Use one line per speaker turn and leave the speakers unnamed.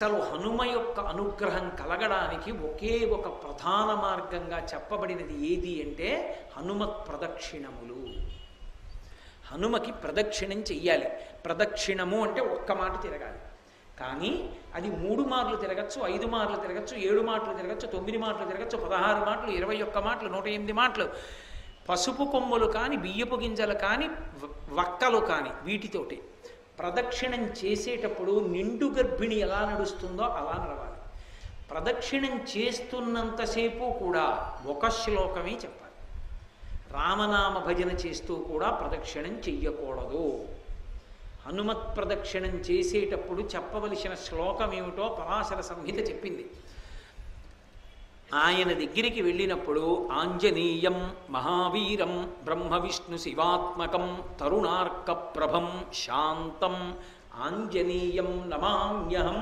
అసలు హనుమ యొక్క అనుగ్రహం కలగడానికి ఒకే ఒక ప్రధాన మార్గంగా చెప్పబడినది ఏది అంటే హనుమత్ ప్రదక్షిణములు. హనుమకి ప్రదక్షిణం చెయ్యాలి. ప్రదక్షిణము అంటే ఒక్క మాట తిరగాలి. కానీ అది 3 మార్లు తిరగచ్చు, 5 మార్లు తిరగచ్చు, 7 మాటలు తిరగచ్చు, 9 మాటలు తిరగచ్చు, 16 మాటలు, 21 మాటలు, 108 మాటలు. పసుపు కొమ్ములు కానీ, బియ్యపు గింజలు కానీ, వక్కలు కానీ వీటితోటి ప్రదక్షిణం చేసేటప్పుడు నిండు గర్భిణి ఎలా నడుస్తుందో అలా నడవాలి. ప్రదక్షిణం చేస్తున్నంతసేపు కూడా ఒక శ్లోకమే చెప్పాలి. రామనామ భజన చేస్తూ కూడా ప్రదక్షిణం చెయ్యకూడదు. హనుమత్ ప్రదక్షిణం చేసేటప్పుడు చెప్పవలసిన శ్లోకం ఏమిటో పరాశర సంహిత చెప్పింది. ఆయన దగ్గరికి వెళ్ళినప్పుడు ఆంజనేయం మహావీరం బ్రహ్మ విష్ణు శివాత్మకం తరుణార్క ప్రభం శాంతం ఆంజనేయం నమామ్యహం